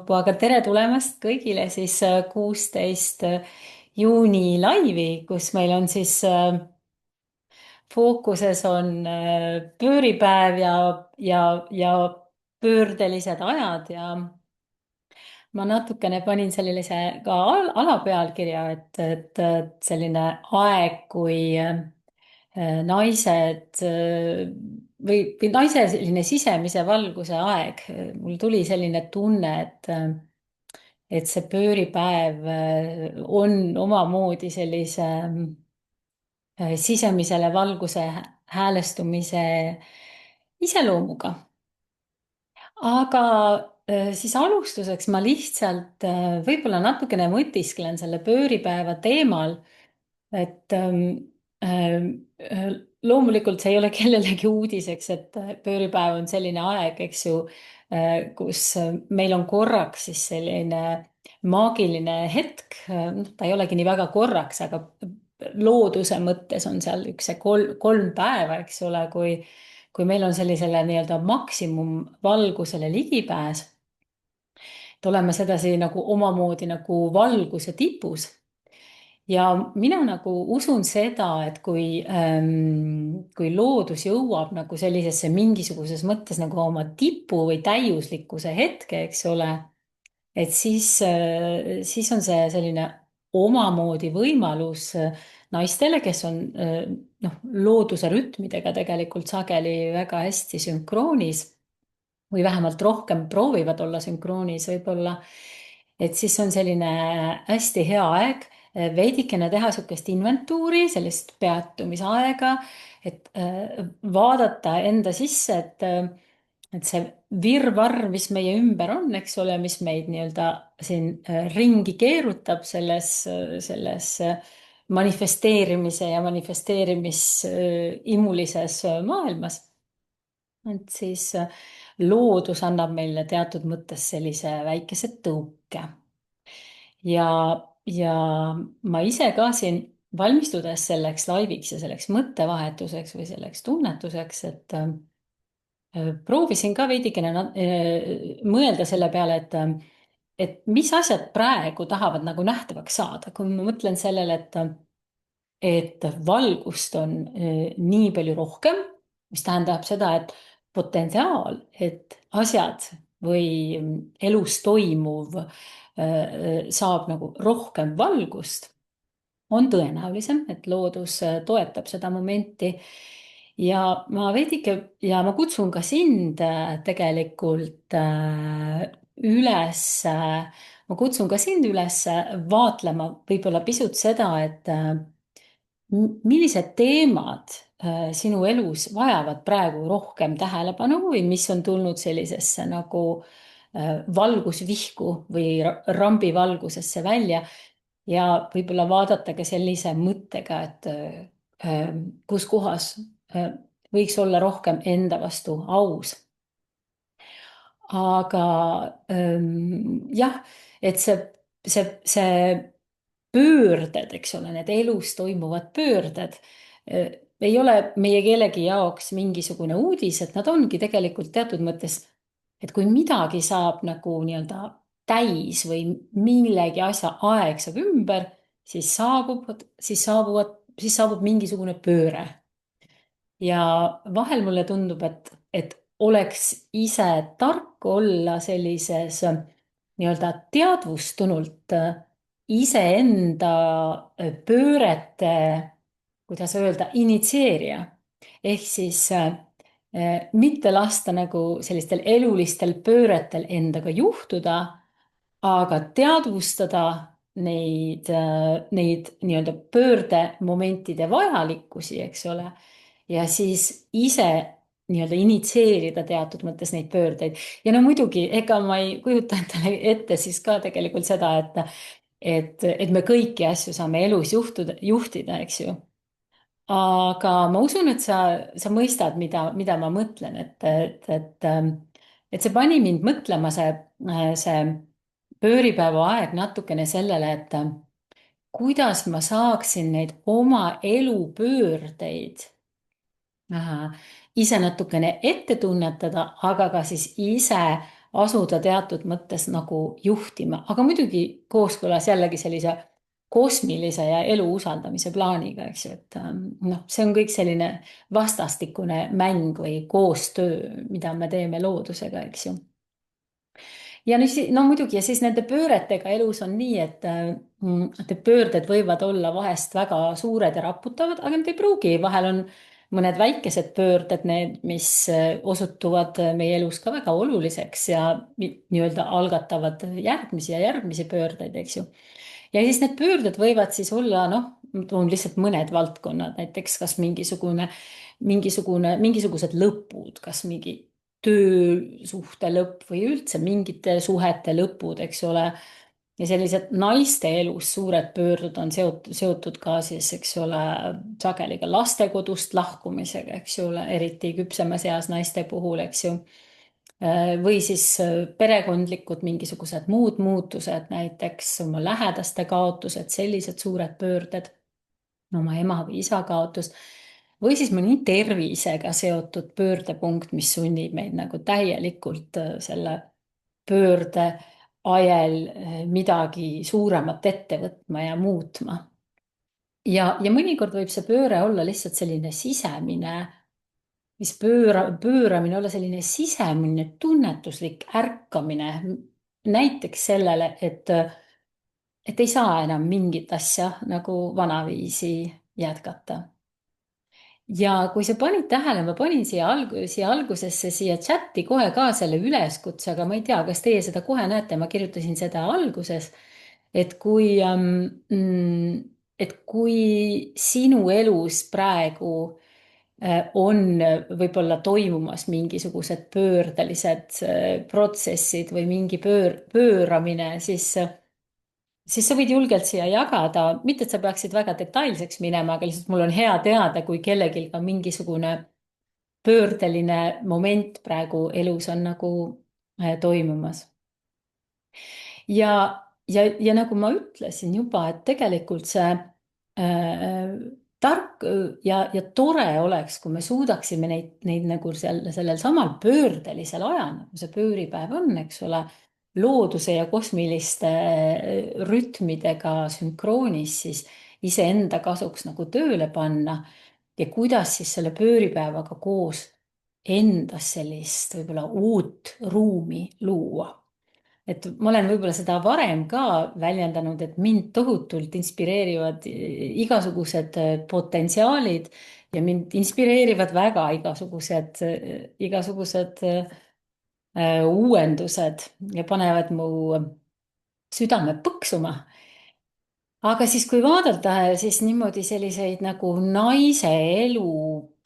Kaupo, aga tere tulemast kõigile siis 16 juuni laivi, kus meil on siis fookuses on pööripäev ja pöördelised ajad ja ma natukene panin sellise ka alapealkirja, et selline aeg, kui naised või naise selline sisemise valguse aeg. Mul tuli selline tunne, et see pööripäev on omamoodi sellise sisemisele valguse häälestumise iseloomuga. Aga siis alustuseks ma lihtsalt võib-olla natukene mõtisklen selle pööripäeva teemal, et loomulikult see ei ole kellelegi uudiseks, et pööripäev on selline aeg, eks ju, kus meil on korraks siis selline maagiline hetk, noh, ta ei olegi nii väga korraks, aga looduse mõttes on seal üks see kolm päeva, eks ole, kui meil on sellisele nii-öelda maksimumvalgusele ligipääs, et oleme sedasi nagu omamoodi nagu valguse tipus. Ja mina nagu usun seda, et kui loodus jõuab nagu sellisesse mingisuguses mõttes nagu oma tipu või täiuslikkuse hetke, eks ole, et siis on see selline omamoodi võimalus naistele, kes on noh, looduse rütmidega tegelikult sageli väga hästi sünkroonis või vähemalt rohkem proovivad olla sünkroonis võib-olla, et siis on selline hästi hea aeg veidikene teha niisugust inventuuri, sellist peatumisaega, et vaadata enda sisse, et see virvarr, mis meie ümber on, eks ole, mis meid nii-öelda siin ringi keerutab selles manifesteerimise ja manifesteerimisimmulises maailmas. Et siis loodus annab meile teatud mõttes sellise väikese tõuke. Ja ma ise ka siin valmistudes selleks laiviks ja selleks mõttevahetuseks või selleks tunnetuseks, et proovisin ka veidikene mõelda selle peale, et mis asjad praegu tahavad nagu nähtavaks saada. Kui ma mõtlen sellele, et valgust on nii palju rohkem, mis tähendab seda, et potentsiaal, et asjad või elus toimuv saab nagu rohkem valgust, on tõenäolisem, et loodus toetab seda momenti. Ja ma kutsun ka sind tegelikult ma kutsun ka sind üles vaatlema võib-olla pisut seda, et millised teemad sinu elus vajavad praegu rohkem tähelepanu või mis on tulnud sellisesse nagu valgusvihku või rambivalgusesse välja ja võib-olla vaadata ka sellise mõttega, et kus kohas võiks olla rohkem enda vastu aus. Aga jah, et see pöörded, eks ole, need elus toimuvad pöörded ei ole meie kellegi jaoks mingisugune uudis, et nad ongi tegelikult teatud mõttes, et kui midagi saab nagu nii-öelda täis või millegi asja aeg saab ümber, siis saabub mingisugune pööre. Ja vahel mulle tundub, et oleks ise tark olla sellises nii-öelda teadvustunult iseenda pöörete, kuidas öelda, initsieerija. Ehk siis mitte lasta nagu sellistel elulistel pööretel endaga juhtuda, aga teadvustada neid nii-öelda pöördemomentide vajalikkusi, eks ole, ja siis ise nii-öelda initsieerida teatud mõttes neid pöördeid. Ja no muidugi, ega ma ei kujuta endale ette siis ka tegelikult seda, et me kõiki asju saame elus juhtida, eks ju. Aga ma usun, et sa mõistad, mida ma mõtlen, et see pani mind mõtlema, see pööripäeva aeg natukene sellele, et kuidas ma saaksin neid oma elu pöördeid ise natukene ette tunnetada, aga ka siis ise asuda teatud mõttes nagu juhtima, aga muidugi kooskõlas jällegi sellise kosmilise ja elu usaldamise plaaniga, eks ju, et noh, see on kõik selline vastastikune mäng või koostöö, mida me teeme loodusega, eks ju. Ja no muidugi, ja siis nende pööretega elus on nii, et need pöörded võivad olla vahest väga suured ja raputavad, aga need ei pruugi, vahel on mõned väikesed pöörded, need, mis osutuvad meie elus ka väga oluliseks ja nii-öelda algatavad järgmisi ja järgmisi pöördeid, eks ju. Ja siis need pöörded võivad siis olla, noh, ma toon lihtsalt mõned valdkonnad, näiteks kas mingisugused lõpud, kas mingi töösuhte lõpp või üldse mingite suhete lõpud, eks ole. Ja sellised naiste elus suured pöördud on seotud ka siis, eks ole, sageli ka lastekodust lahkumisega, eks ole, eriti küpsemas eas naiste puhul, eks ju. Või siis perekondlikud mingisugused muud muutused, näiteks oma lähedaste kaotused, sellised suured pöörded, oma ema või isa kaotus. Või siis mõni tervisega seotud pöördepunkt, mis sunnib meid nagu täielikult selle pöörde ajel midagi suuremat ette võtma ja muutma. Ja mõnikord võib see pööre olla lihtsalt selline sisemine, pööramine olla selline sisemine tunnetuslik ärkamine näiteks sellele, et ei saa enam mingit asja nagu vanaviisi jätkata. Ja kui sa panid tähele, ma panin siia algusesse, siia chati kohe ka selle üleskutse, aga ma ei tea, kas teie seda kohe näete, ma kirjutasin seda alguses, et et kui sinu elus praegu on võib-olla toimumas mingisugused pöördelised protsessid või mingi pööramine, siis sa võid julgelt siia jagada, mitte et sa peaksid väga detailseks minema, aga lihtsalt mul on hea teada, kui kellelgi ka mingisugune pöördeline moment praegu elus on nagu toimumas. Ja nagu ma ütlesin juba, et tegelikult see tark ja tore oleks, kui me suudaksime neid nagu sellel samal pöördelisel ajal, nagu see pööripäev on, eks ole, looduse ja kosmiliste rütmidega sünkroonis, siis iseenda kasuks nagu tööle panna ja kuidas siis selle pööripäevaga koos endas sellist võib-olla uut ruumi luua. Et ma olen võib-olla seda varem ka väljendanud, et mind tohutult inspireerivad igasugused potentsiaalid ja mind inspireerivad väga igasugused uuendused ja panevad mu südame põksuma. Aga siis, kui vaadata, siis niimoodi selliseid nagu naise elu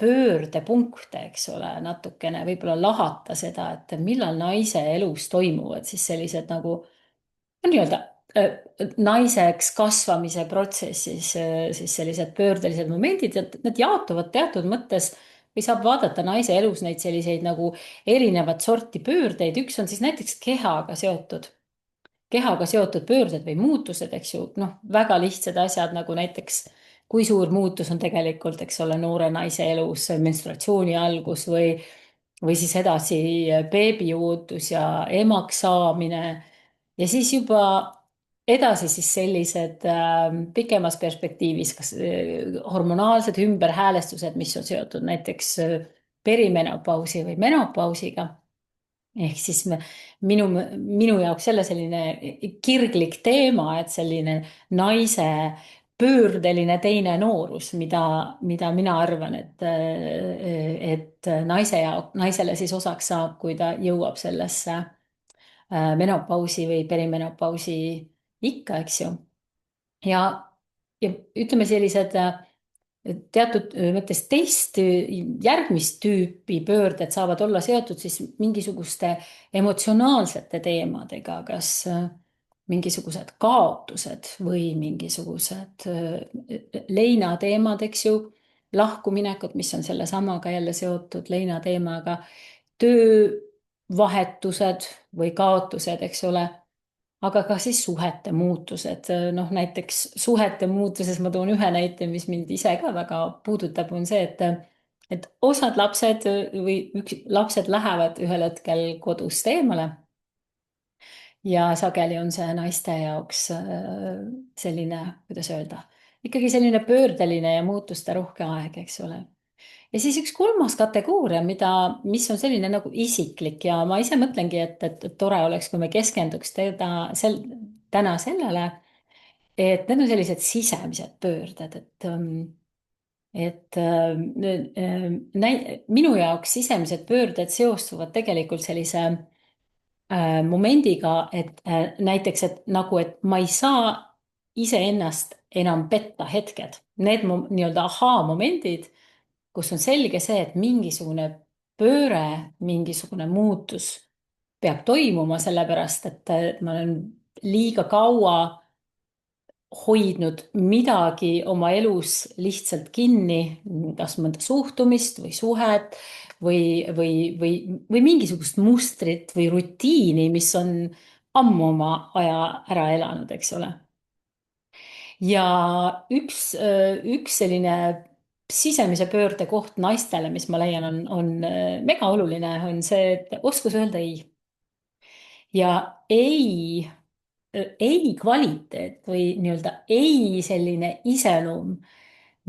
pöördepunkte, eks ole, natukene võib-olla lahata seda, et millal naise elus toimuvad siis sellised nagu nii-öelda naiseks kasvamise protsessis siis sellised pöördelised momendid, et need jaotuvad teatud mõttes või saab vaadata naise elus neid selliseid nagu erinevat sorti pöördeid. Üks on siis näiteks kehaga seotud pöörded või muutused, eks ju, noh, väga lihtsad asjad nagu näiteks, kui suur muutus on tegelikult, eks ole, noore naise elus menstruatsiooni algus või siis edasi beebi ootus ja emaks saamine ja siis juba edasi siis sellised pikemas perspektiivis, kas hormonaalsed ümberhäälestused, mis on seotud näiteks perimenopausi või menopausiga ehk siis minu jaoks jälle selline kirglik teema, et selline naise pöördeline teine noorus, mida mina arvan, et naisele siis osaks saab, kui ta jõuab sellesse menopausi või perimenopausi ikka, eks ju. ja, ja ütleme sellised teatud mõttes järgmist tüüpi pöörded saavad olla seotud siis mingisuguste emotsionaalsete teemadega, kas mingisugused kaotused või mingisugused leinateemad, eks ju, lahkuminekud, mis on sellesamaga jälle seotud leinateemaga, töövahetused või kaotused, eks ole, aga ka siis suhete muutused. Noh, näiteks suhete muutuses ma toon ühe näite, mis mind ise ka väga puudutab, on see, et osad lapsed või lapsed lähevad ühel hetkel kodust eemale ja sageli on see naiste jaoks selline, kuidas öelda, ikkagi selline pöördeline ja muutusterohke aeg, eks ole. Ja siis üks kolmas kategooria, mis on selline nagu isiklik ja ma ise mõtlengi, et tore oleks, kui me keskenduks täna sellele, et need on sellised sisemised pöörded, minu jaoks sisemised pöörded seostuvad tegelikult sellise momendiga, et näiteks, et nagu, et ma ei saa iseennast enam petta hetked. Need nii-öelda ahaa-momendid, kus on selge see, et mingisugune pööre, mingisugune muutus peab toimuma, sellepärast et ma olen liiga kaua hoidnud midagi oma elus lihtsalt kinni, kas mõnda suhtumist või suhet või mingisugust mustrit või rutiini, mis on ammu oma aja ära elanud, eks ole. Ja üks selline sisemise pöörde koht naistele, mis ma leian, on mega oluline, on see, et oskus öelda ei. Ja ei kvaliteet või nii-öelda ei selline iseloom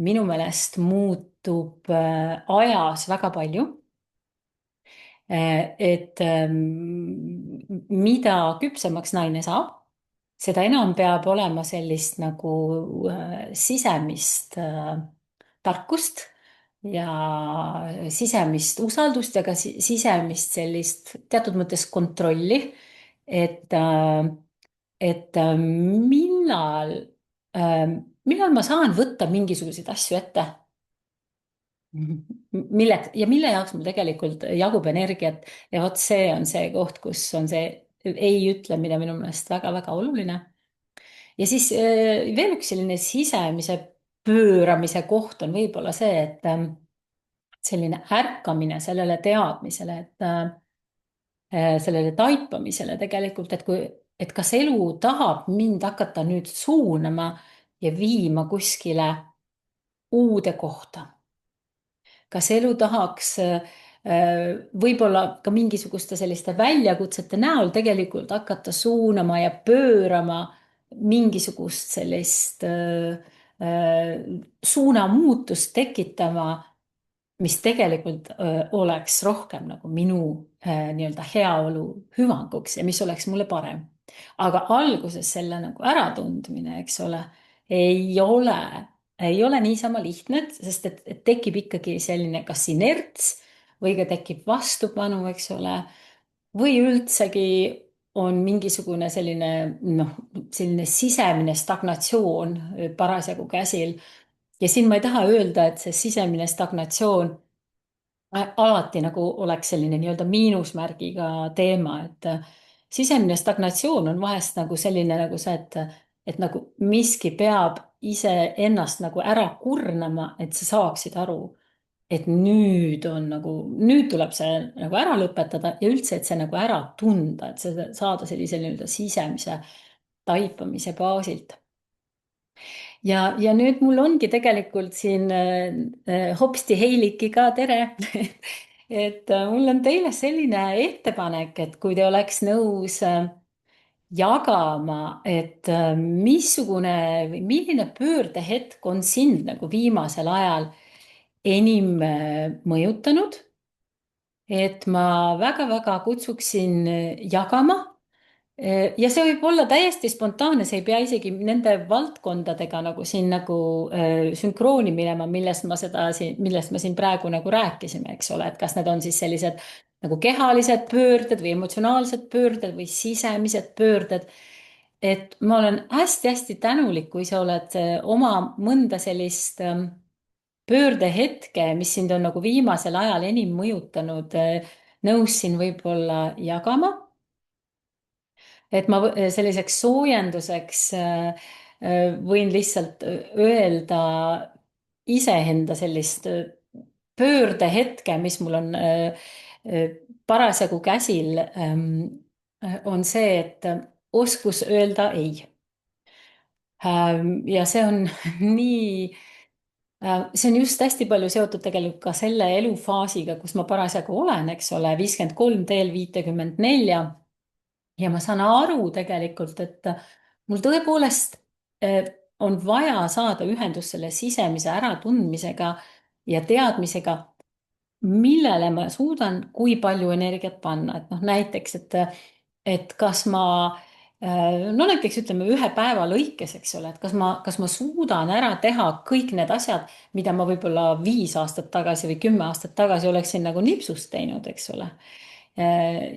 minu meelest muutub ajas väga palju. Et mida küpsemaks naine saab, seda enam peab olema sellist nagu sisemist tarkust ja sisemist usaldust ja ka sisemist sellist teatud mõttes kontrolli, et, millal, millal ma saan võtta mingisuguseid asju ette, mille jaoks mul tegelikult jagub energiat ja vot see on see koht, kus on see ei ütlemine minu meelest väga-väga oluline. Ja siis veel üks selline sisemise pööramise koht on võib-olla see, et selline ärkamine sellele teadmisele, et sellele taipamisele tegelikult, et kas elu tahab mind hakata nüüd suunama ja viima kuskile uude kohta. Kas elu tahaks võib-olla ka mingisuguste selliste väljakutsete näol tegelikult hakata suunama ja pöörama mingisugust sellist suunamuutust tekitama, mis tegelikult oleks rohkem nagu minu nii-öelda heaolu hüvanguks ja mis oleks mulle parem. Aga alguses selle nagu äratundmine, eks ole, ei ole, ei ole niisama lihtne, sest et tekib ikkagi selline kas inerts või ka tekib vastupanu, eks ole, või üldsegi on mingisugune selline noh, selline sisemine stagnatsioon parasjagu käsil. Ja siin ma ei taha öelda, et see sisemine stagnatsioon alati nagu oleks selline nii-öelda miinusmärgiga teema, et sisemine stagnatsioon on vahest nagu selline nagu see, et nagu miski peab iseennast nagu ära kurnama, et sa saaksid aru, et nüüd on nagu, nüüd tuleb see nagu ära lõpetada ja üldse, et see nagu ära tunda, et seda saada sellise nii-öelda sisemise taipamise baasilt. Ja nüüd mul ongi tegelikult siin hopsti Heiliki ka, tere et mul on teile selline ettepanek, et kui te oleks nõus jagama, et missugune või milline pöördehetk on sind nagu viimasel ajal enim mõjutanud, et ma väga-väga kutsuksin jagama. Ja see võib olla täiesti spontaanne, see ei pea isegi nende valdkondadega nagu siin nagu sünkrooni minema, millest me siin praegu nagu rääkisime, eks ole, et kas need on siis sellised nagu kehalised pöörded või emotsionaalsed pöörded või sisemised pöörded. Et ma olen hästi-hästi tänulik, kui sa oled oma mõnda sellist pöördehetke, mis sind on nagu viimasel ajal enim mõjutanud, nõus siin võib-olla jagama. Et ma selliseks soojenduseks võin lihtsalt öelda iseenda sellist pöördehetke, mis mul on parasjagu käsil, on see, et oskus öelda ei. Ja see on nii, see on just hästi palju seotud tegelikult ka selle elufaasiga, kus ma parasjagu olen, eks ole, 53 teel 54. ja ma saan aru tegelikult, et mul tõepoolest on vaja saada ühendust selle sisemise äratundmisega ja teadmisega, millele ma suudan, kui palju energiat panna, et noh, näiteks, et kas ma no näiteks ütleme ühe päeva lõikes, eks ole, et kas ma suudan ära teha kõik need asjad, mida ma võib-olla 5 aastat tagasi või 10 aastat tagasi oleksin nagu nipsust teinud, eks ole.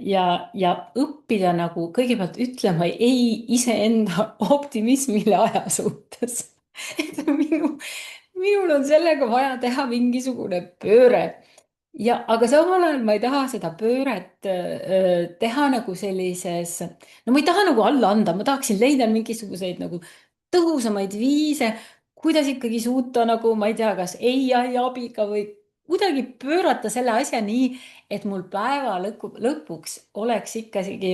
Ja õppida nagu kõigepealt ütlema ei iseenda optimismile aja suhtes. et minul on sellega vaja teha mingisugune pööre ja, aga samal ajal ma ei taha seda pööret teha nagu sellises, no ma ei taha nagu alla anda, ma tahaksin leida mingisuguseid nagu tõhusamaid viise, kuidas ikkagi suuta nagu, ma ei tea, kas ai abiga või kuidagi pöörata selle asja nii, et mul päeva lõpuks oleks ikkagi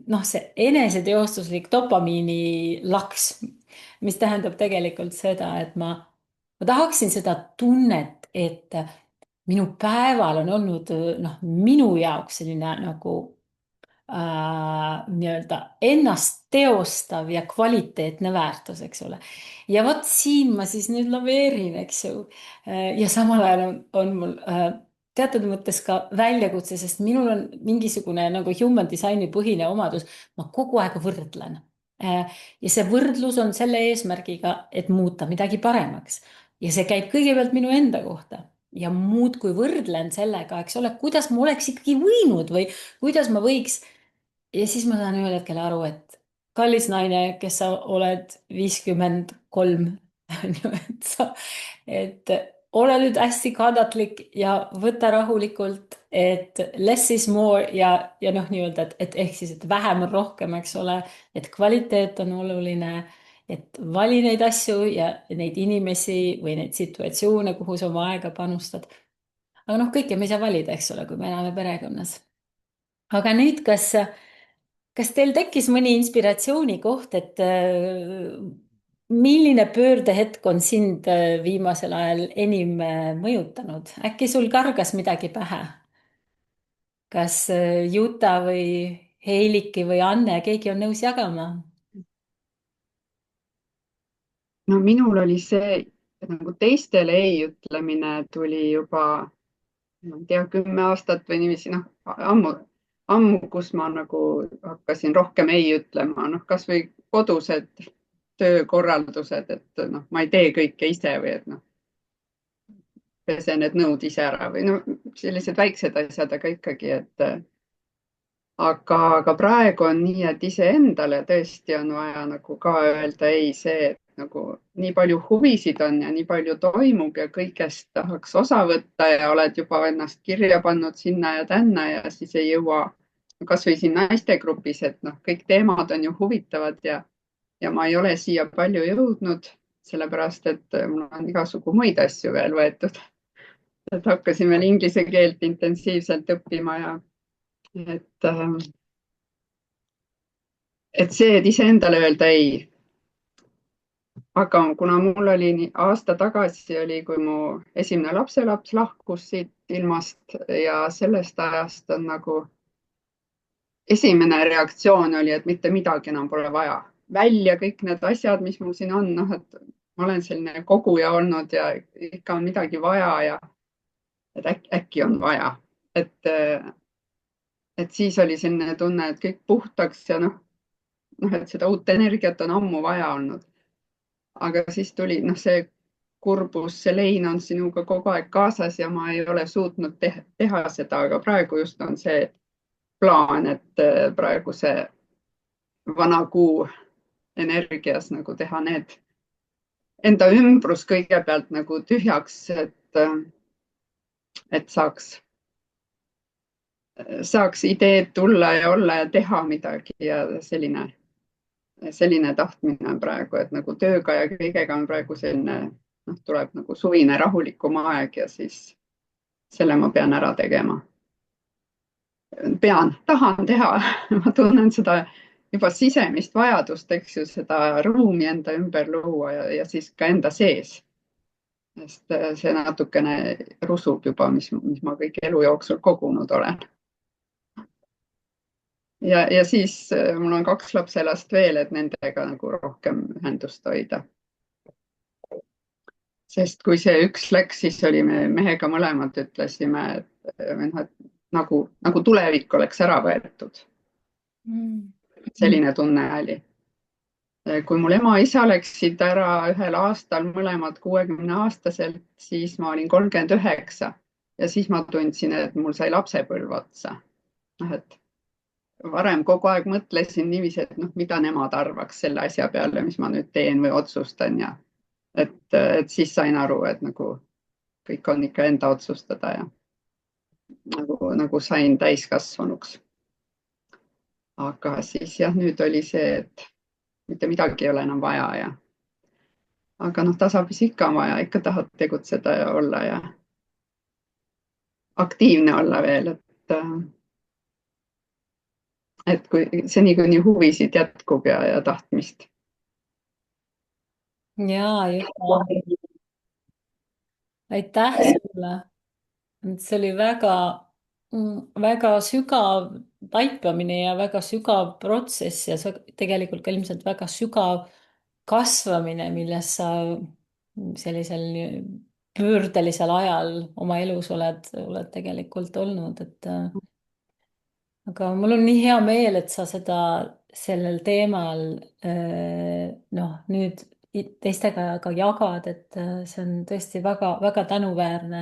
noh, see eneseteostuslik dopamiini laks, mis tähendab tegelikult seda, et ma tahaksin seda tunnet, et minu päeval on olnud noh, minu jaoks selline nagu nii-öelda ennast teostav ja kvaliteetne väärtus, eks ole. ja vot siin ma siis nüüd laveerin, eks ju. ja samal ajal on mul teatud mõttes ka väljakutse, sest minul on mingisugune nagu human design'i põhine omadus, ma kogu aeg võrdlen. ja see võrdlus on selle eesmärgiga, et muuta midagi paremaks. ja see käib kõigepealt minu enda kohta ja muudkui võrdlen sellega, eks ole, kuidas ma oleks ikkagi võinud või kuidas ma võiks. ja siis ma saan ühel hetkel aru, et kallis naine, kes sa oled 53, on ju, et ole nüüd hästi kannatlik ja võta rahulikult, et less is more ja noh, nii-öelda, et ehk siis, et vähem on rohkem, eks ole, et kvaliteet on oluline, et vali neid asju ja neid inimesi või neid situatsioone, kuhu sa oma aega panustad. aga noh, kõike me ei saa valida, eks ole, kui me elame perekonnas. aga nüüd, kas teil tekkis mõni inspiratsioonikoht, et milline pöördehetk on sind viimasel ajal enim mõjutanud? äkki sul kargas midagi pähe? kas Juta või Heiliki või Anne, keegi on nõus jagama? no minul oli see, et nagu teistele ei ütlemine tuli juba, ma ei tea, 10 aastat või niiviisi, noh, ammu, ammu, kus ma nagu hakkasin rohkem ei ütlema, noh, kasvõi kodused töökorraldused, et noh, ma ei tee kõike ise või et noh, pesen need nõud ise ära või no sellised väiksed asjad, aga ikkagi, et aga praegu on nii, et iseendale tõesti on vaja nagu ka öelda ei, see, et nagu nii palju huvisid on ja nii palju toimub ja kõigest tahaks osa võtta ja oled juba ennast kirja pannud sinna ja tänna ja siis ei jõua kasvõi siin naistegrupis, et noh, kõik teemad on ju huvitavad ja ma ei ole siia palju jõudnud, sellepärast et mul on igasugu muid asju veel võetud. et hakkasin veel inglise keelt intensiivselt õppima ja et see, et iseendale öelda ei. aga kuna mul oli aasta tagasi oli, kui mu esimene lapselaps lahkus siit ilmast ja sellest ajast on nagu esimene reaktsioon oli, et mitte midagi enam pole vaja. välja kõik need asjad, mis mul siin on, noh, et ma olen selline koguja olnud ja ikka on midagi vaja ja et äkki on vaja, et siis oli selline tunne, et kõik puhtaks ja noh, et seda uut energiat on ammu vaja olnud. aga siis tuli noh, see kurbus, see lein on sinuga kogu aeg kaasas ja ma ei ole suutnud teha seda, aga praegu just on see plaan, et praegu see vana kuu energias nagu teha need enda ümbrus kõigepealt nagu tühjaks, et saaks ideed tulla ja olla ja teha midagi ja selline tahtmine on praegu, et nagu tööga ja kõigega on praegu selline, noh, tuleb nagu suvine rahulikum aeg ja siis selle ma pean ära tegema. tahan teha ma tunnen seda juba sisemist vajadust, eks ju, seda ruumi enda ümber luua ja siis ka enda sees. sest see natukene rusub juba, mis ma kõik elu jooksul kogunud olen. ja siis mul on 2 lapselast veel, et nendega nagu rohkem ühendust hoida. Sest kui see üks läks, siis olime mehega mõlemad ütlesime, või noh, et nagu tulevik oleks ära võetud. Mm. Selline tunne oli. Kui mul ema-isa läksid ära ühel aastal, mõlemad 60-aastaselt, siis ma olin 39 ja siis ma tundsin, et mul sai lapsepõlv otsa. noh, et varem kogu aeg mõtlesin niiviisi, et noh, mida nemad arvaks selle asja peale, mis ma nüüd teen või otsustan ja et siis sain aru, et nagu kõik on ikka enda otsustada ja nagu sain täiskasvanuks. aga siis jah, nüüd oli see, et mitte midagi ei ole enam vaja ja aga noh, tasapisi ikka on vaja, ikka tahad tegutseda ja olla ja aktiivne olla veel, et kui seni, kuni huvisid jätkub ja tahtmist. Jaa, juba. Aitäh sulle. See oli väga sügav taipamine ja väga sügav protsess ja tegelikult ka ilmselt väga sügav kasvamine, milles sa sellisel pöördelisel ajal oma elus oled tegelikult olnud, et aga mul on nii hea meel, et sa seda sellel teemal noh, nüüd teistega ka jagad, et see on tõesti väga tänuväärne,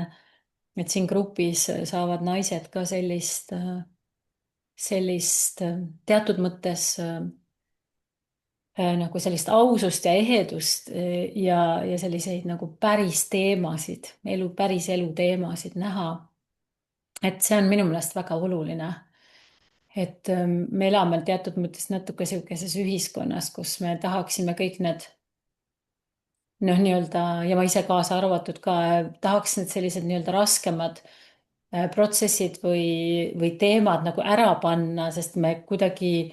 et siin grupis saavad naised ka sellist teatud mõttes nagu sellist ausust ja ehedust ja selliseid nagu päris teemasid, päris elu teemasid näha. Et see on minu meelest väga oluline. Et me elame teatud mõttes natuke sihukeses ühiskonnas, kus me tahaksime kõik need noh, nii-öelda ja ma ise kaasa arvatud ka tahaks need sellised nii-öelda raskemad protsessid või teemad nagu ära panna, sest me kuidagi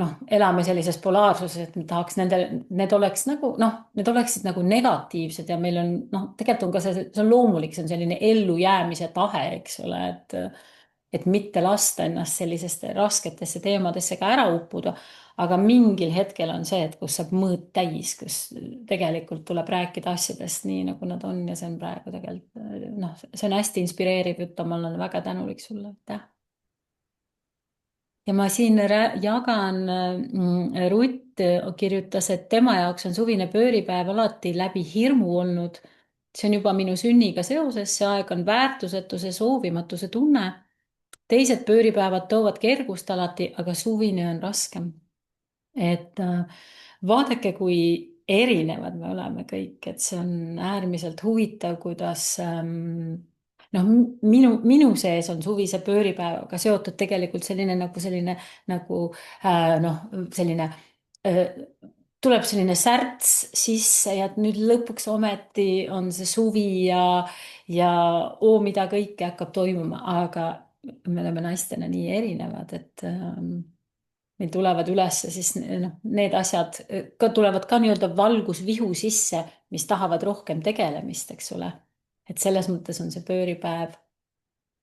noh, elame sellises polaarsuses, et me tahaks need oleks nagu noh, need oleksid nagu negatiivsed ja meil on noh, tegelikult on ka see on loomulik, see on selline ellujäämise tahe, eks ole, et mitte lasta ennast sellisesse rasketesse teemadesse ka ära uppuda. aga mingil hetkel on see, et kus saab mõõt täis, kus tegelikult tuleb rääkida asjadest nii, nagu nad on ja see on praegu tegelikult noh, see on hästi inspireeriv jutt, ma olen väga tänulik sulle, aitäh. Ja ma siin jagan, Rutt kirjutas, et tema jaoks on suvine pööripäev alati läbi hirmu olnud. See on juba minu sünniga seoses, see aeg on väärtusetuse, soovimatuse tunne. Teised pööripäevad toovad kergust alati, aga suvine on raskem. Et vaadake, kui erinevad me oleme kõik, et see on äärmiselt huvitav, kuidas noh, minu sees on suvise pööripäevaga seotud tegelikult noh, selline tuleb selline särts sisse ja nüüd lõpuks ometi on see suvi ja mida kõike hakkab toimuma, aga me oleme naistena nii erinevad, et meil tulevad üles siis noh, need asjad ka tulevad ka nii-öelda valgusvihu sisse, mis tahavad rohkem tegelemist, eks ole. Et selles mõttes on see pööripäev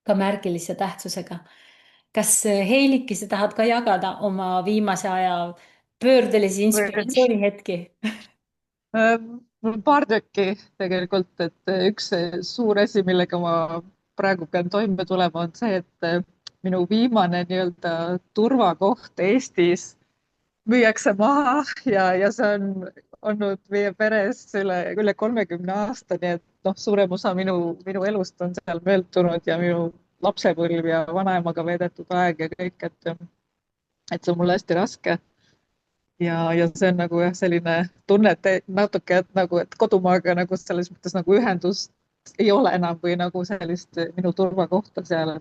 ka märgilise tähtsusega. Kas Heiliki, sa tahad ka jagada oma viimase aja pöördelisi inspiratsioonihetki? Mul on paar tükki tegelikult, et üks suur asi, millega ma praegu pean toime tulema, on see, et minu viimane nii-öelda turvakoht Eestis müüakse maha ja see on olnud meie peres üle 30 aasta, nii et noh, suurem osa minu elust on seal möödunud ja minu lapsepõlv ja vanaemaga veedetud aeg ja kõik, et see on mulle hästi raske ja see on nagu jah, selline tunne, et natuke, et nagu, et kodumaaga nagu selles mõttes nagu ühendust ei ole enam või nagu sellist minu turvakohta seal,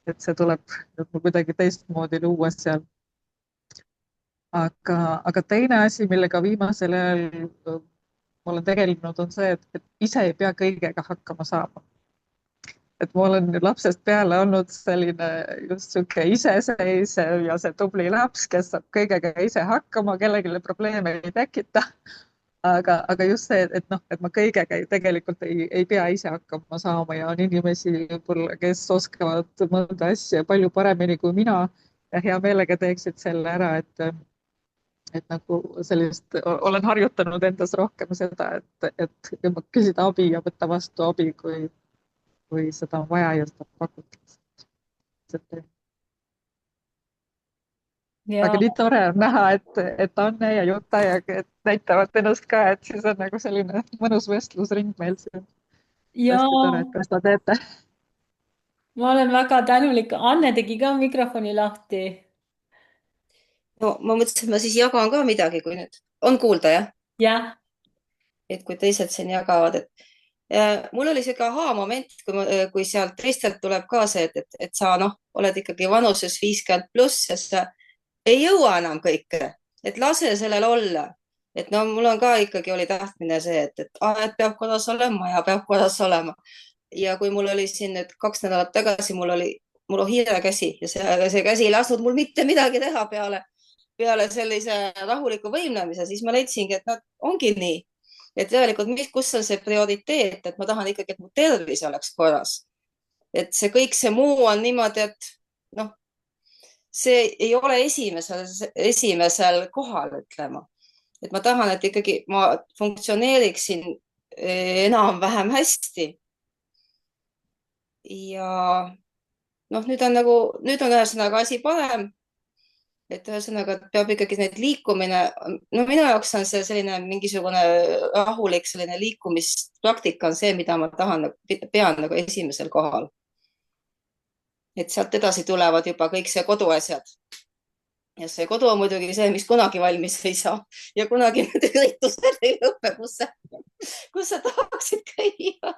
et see tuleb mul kuidagi teistmoodi luua seal. aga teine asi, millega viimasel ajal ma olen tegelenud, on see, et ise ei pea kõigega hakkama saama. Et ma olen lapsest peale olnud selline just sihuke iseseisev ja see tubli laps, kes saab kõigega ise hakkama, kellelegi probleeme ei tekita. aga just see, et noh, et ma kõigega tegelikult ei pea ise hakkama saama ja on inimesi võib-olla, kes oskavad mõnda asja palju paremini kui mina ja hea meelega teeksid selle ära, et nagu sellist, olen harjutanud endas rohkem seda, et küsida abi ja võtta vastu abi, kui seda on vaja ja seda pakutakse. aga ja, nii tore on näha, et Anne ja Juta ja et näitavad ennast ka, et siis on nagu selline mõnus vestlusring meil siin. ja hästi tore, et te seda teete. ma olen väga tänulik. Anne tegi ka mikrofoni lahti. no ma mõtlesin, et ma siis jagan ka midagi, kui nüüd on kuulda, jah? jah, Et kui teised siin jagavad, et mul oli sihuke ahaa-moment, kui sealt teistelt tuleb ka see, et sa noh, oled ikkagi vanuses 50+ ja sa ei jõua enam kõike, et lase sellel olla. Et no mul on ka ikkagi oli tahtmine see, et aed peab kodas olema, maja peab kodas olema. Ja kui mul oli siin nüüd 2 nädalat tagasi, mul on hiirekäsi ja see käsi ei lasknud mul mitte midagi teha peale sellise rahuliku võimlemise, siis ma leidsingi, et noh, ongi nii. Et tegelikult, kus on see prioriteet, et ma tahan ikkagi, et mu tervis oleks korras. Et see kõik see muu on niimoodi, et noh, see ei ole esimesel kohal, ütlema. Et ma tahan, et ikkagi ma funktsioneeriksin enam-vähem hästi. Ja noh, nüüd on ühesõnaga asi parem. Et ühesõnaga peab ikkagi need liikumine, no minu jaoks on see selline mingisugune rahulik selline liikumispraktika on see, mida ma pean nagu esimesel kohal. Et sealt edasi tulevad juba kõik see koduasjad. Ja see kodu on muidugi see, mis kunagi valmis ei saa ja kunagi need üritused ei lõpe, kus sa tahaksid käia.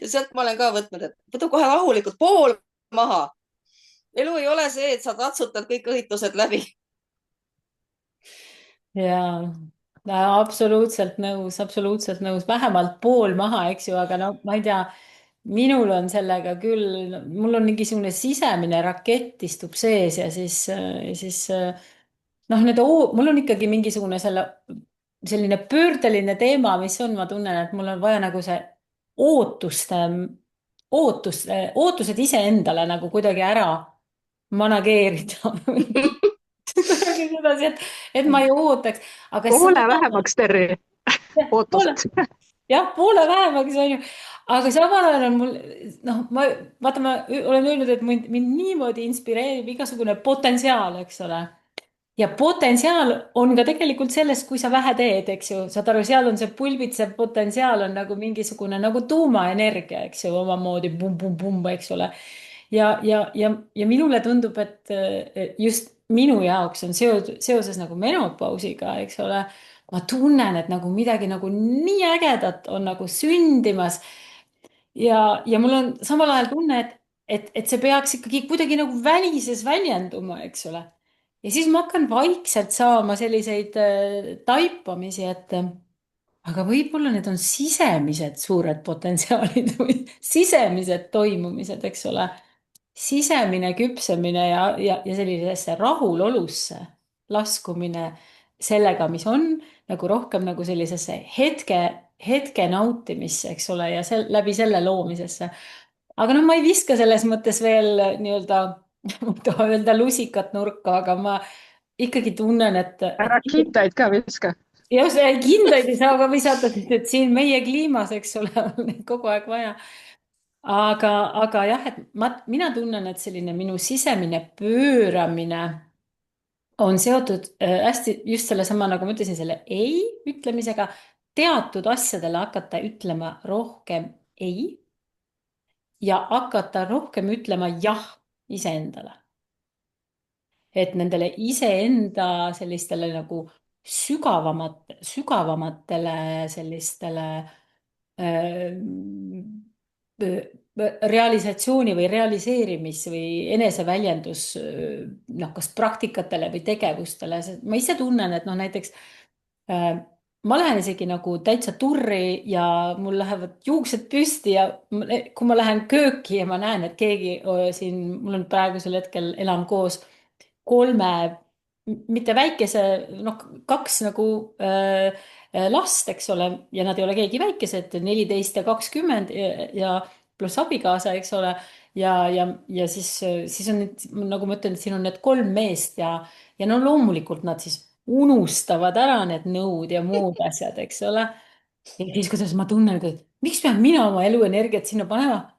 Ja sealt ma olen ka võtnud, et võta kohe rahulikult pool maha. Elu ei ole see, et sa tatsutad kõik õhitused läbi. ja absoluutselt nõus, vähemalt pool maha, eks ju, aga no ma ei tea, minul on sellega küll, mul on mingisugune sisemine rakett istub sees ja siis noh, mul on ikkagi mingisugune selline pöördeline teema, mis on, ma tunnen, et mul on vaja nagu see ootused iseendale nagu kuidagi ära manageerida kuidagi sedasi, et ma ei ootaks. aga poole vähemaks, Terri, ootused. jah, poole vähemaks on ju, aga samal ajal on mul, noh, vaata, ma olen öelnud, et mind niimoodi inspireerib igasugune potentsiaal, eks ole. Ja potentsiaal on ka tegelikult selles, kui sa vähe teed, eks ju, saad aru, seal on see pulbitsev potentsiaal on nagu mingisugune nagu tuumaenergia, eks ju, omamoodi pumm-pumm-pumm, eks ole. Ja minule tundub, et just minu jaoks on seoses nagu menopausiga, eks ole, ma tunnen, et nagu midagi nagu nii ägedat on nagu sündimas ja mul on samal ajal tunne, et see peaks ikkagi kuidagi nagu välises väljenduma, eks ole. Ja siis ma hakkan vaikselt saama selliseid taipamisi, et aga võib-olla need on sisemised suured potentsiaalid või sisemised toimumised, eks ole. Sisemine küpsemine ja sellisesse rahulolusse laskumine sellega, mis on nagu rohkem nagu sellisesse hetke nautimisse, eks ole, ja läbi selle loomisesse. aga noh, ma ei viska selles mõttes veel nii-öelda, ma ei taha öelda lusikat nurka, aga ma ikkagi tunnen, ära kindaid ka viska. just kindaid ei saa ka visata, sest et siin meie kliimas, eks ole, on neid kogu aeg vaja. aga jah, et mina tunnen, et selline minu sisemine pööramine on seotud hästi just sellesama, nagu ma ütlesin, selle ei ütlemisega, teatud asjadele hakata ütlema rohkem ei ja hakata rohkem ütlema jah iseendale. Et nendele iseenda sellistele nagu sügavamatele sellistele äh, realisatsiooni või realiseerimis või eneseväljendus, noh, kas praktikatele või tegevustele. Ma ise tunnen, et noh, näiteks ma lähen isegi nagu täitsa turri ja mul lähevad juuksed püsti ja kui ma lähen kööki ja ma näen, et keegi siin, mul on praegusel hetkel elan koos 3, mitte väikese, noh, 2 nagu last, eks ole, ja nad ei ole keegi väikesed, 14 ja 20 ja pluss abikaasa, eks ole. Ja siis on need, nagu ma ütlen, siin on need 3 meest ja no loomulikult nad siis unustavad ära need nõud ja muud asjad, eks ole. Ja siis, kuidas ma tunnen, et miks pean mina oma eluenergiat sinna panema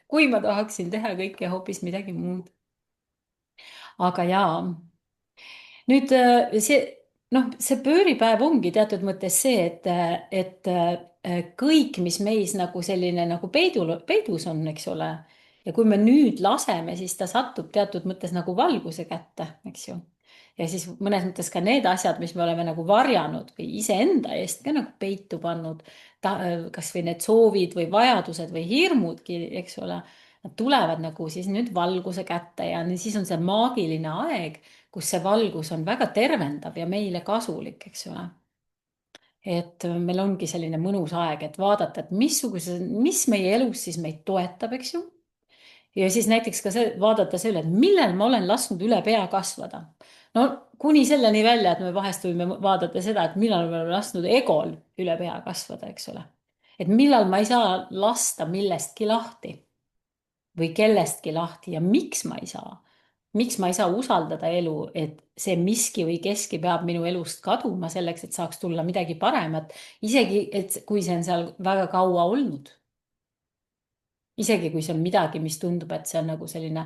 kui ma tahaksin teha kõike hoopis midagi muud. Aga jaa, nüüd see, noh, see pööripäev ongi teatud mõttes see, et kõik, mis meis nagu selline nagu peidus on, eks ole. Ja kui me nüüd laseme, siis ta satub teatud mõttes nagu valguse kätte, eks ju. Ja siis mõnes mõttes ka need asjad, mis me oleme nagu varjanud või iseenda eest ka nagu peitu pannud, kas või need soovid või vajadused või hirmudki, eks ole. Nad tulevad nagu siis nüüd valguse kätte ja siis on see maagiline aeg, kus see valgus on väga tervendav ja meile kasulik, eks ole. Et meil ongi selline mõnus aeg, et vaadata, et mis meie elus siis meid toetab, eks ju. Ja siis näiteks ka see, vaadata selle, et millal ma olen lasknud üle pea kasvada. No kuni selleni välja, et me vahest võime vaadata seda, et millal me oleme lasknud egol üle pea kasvada, eks ole. Et millal ma ei saa lasta millestki lahti või kellestki lahti ja miks ma ei saa. Miks ma ei saa usaldada elu, et see miski või keski peab minu elust kaduma selleks, et saaks tulla midagi paremat, isegi et kui see on seal väga kaua olnud. Isegi kui see on midagi, mis tundub, et see on nagu selline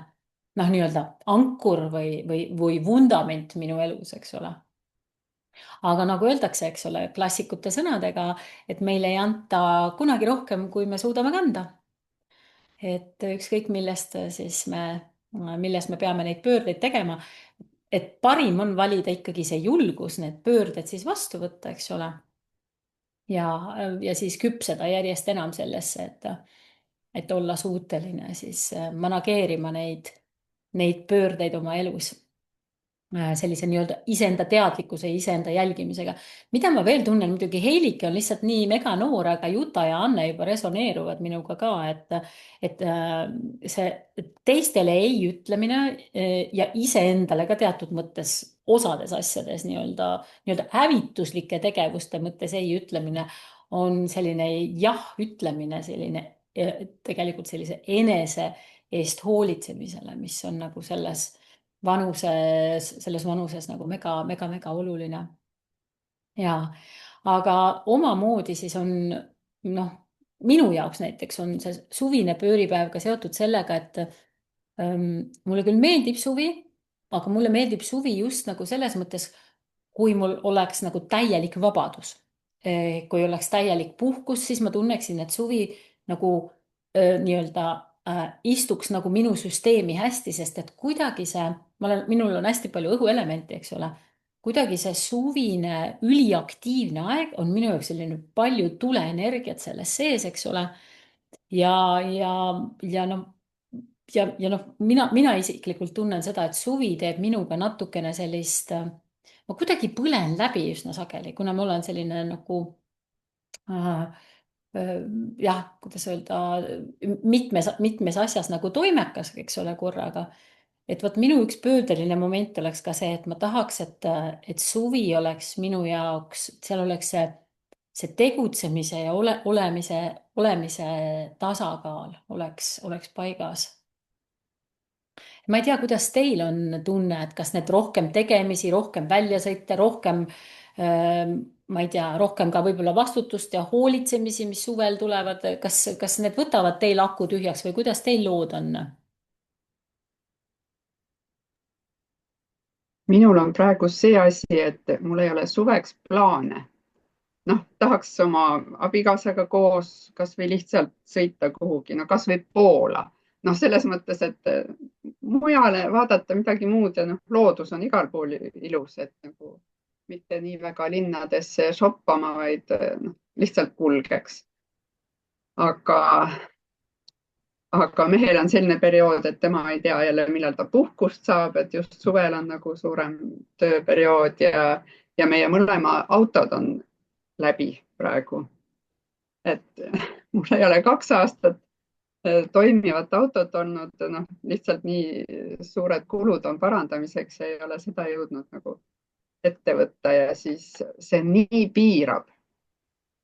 noh, nii-öelda ankur või vundament minu elus, eks ole. Aga nagu öeldakse, eks ole, klassikute sõnadega, et meile ei anta kunagi rohkem, kui me suudame kanda. Et ükskõik millest siis milles me peame neid pöördeid tegema, et parim on valida ikkagi see julgus, need pöörded siis vastu võtta, eks ole. Ja siis küpseda järjest enam sellesse, et olla suuteline siis manageerima neid pöördeid oma elus sellise nii-öelda iseenda teadlikkuse ja iseenda jälgimisega. Mida ma veel tunnen, muidugi Heilike on lihtsalt nii mega noor, aga Juta ja Anne juba resoneeruvad minuga ka, et see teistele ei ütlemine ja iseendale ka teatud mõttes osades asjades nii-öelda hävituslike tegevuste mõttes ei ütlemine on selline jah ütlemine, selline tegelikult sellise enese eest hoolitsemisele, mis on nagu selles vanuses nagu mega oluline. Ja, aga omamoodi siis on, noh, minu jaoks näiteks on see suvine pööripäev ka seotud sellega, et mulle küll meeldib suvi, aga mulle meeldib suvi just nagu selles mõttes, kui mul oleks nagu täielik vabadus. Kui oleks täielik puhkus, siis ma tunneksin, et suvi nagu nii-öelda istuks nagu minu süsteemi hästi, sest et kuidagi minul on hästi palju õhuelementi, eks ole. Kuidagi see suvine üliaktiivne aeg on minu jaoks selline palju tuleenergiat selles sees, eks ole. Ja noh, mina isiklikult tunnen seda, et suvi teeb minuga natukene sellist, ma kuidagi põlen läbi üsna sageli, kuna ma olen selline nagu jah, kuidas öelda, mitmes asjas nagu toimekas, eks ole, korraga. Et vot minu üks pöördeline moment oleks ka see, et ma tahaks, et suvi oleks minu jaoks, seal oleks see tegutsemise ja olemise tasakaal oleks paigas. Ma ei tea, kuidas teil on tunne, et kas need rohkem tegemisi, rohkem väljasõite, rohkem ma ei tea, rohkem ka võib-olla vastutust ja hoolitsemisi, mis suvel tulevad, kas need võtavad teil aku tühjaks või kuidas teil lood on? minul on praegu see asi, et mul ei ole suveks plaane. Noh, tahaks oma abikaasaga koos kas või lihtsalt sõita kuhugi, no kas või Poola. Noh, selles mõttes, et mujale vaadata midagi muud ja noh, loodus on igal pool ilus, et nagu mitte nii väga linnadesse shoppama, vaid noh, lihtsalt kulgeks. Aga mehel on selline periood, et tema ei tea jälle, millal ta puhkust saab, et just suvel on nagu suurem tööperiood ja meie mõlema autod on läbi praegu. Et mul ei ole 2 aastat toimivat autot olnud, noh, lihtsalt nii suured kulud on parandamiseks ja ei ole seda jõudnud nagu ette võtta ja siis see nii piirab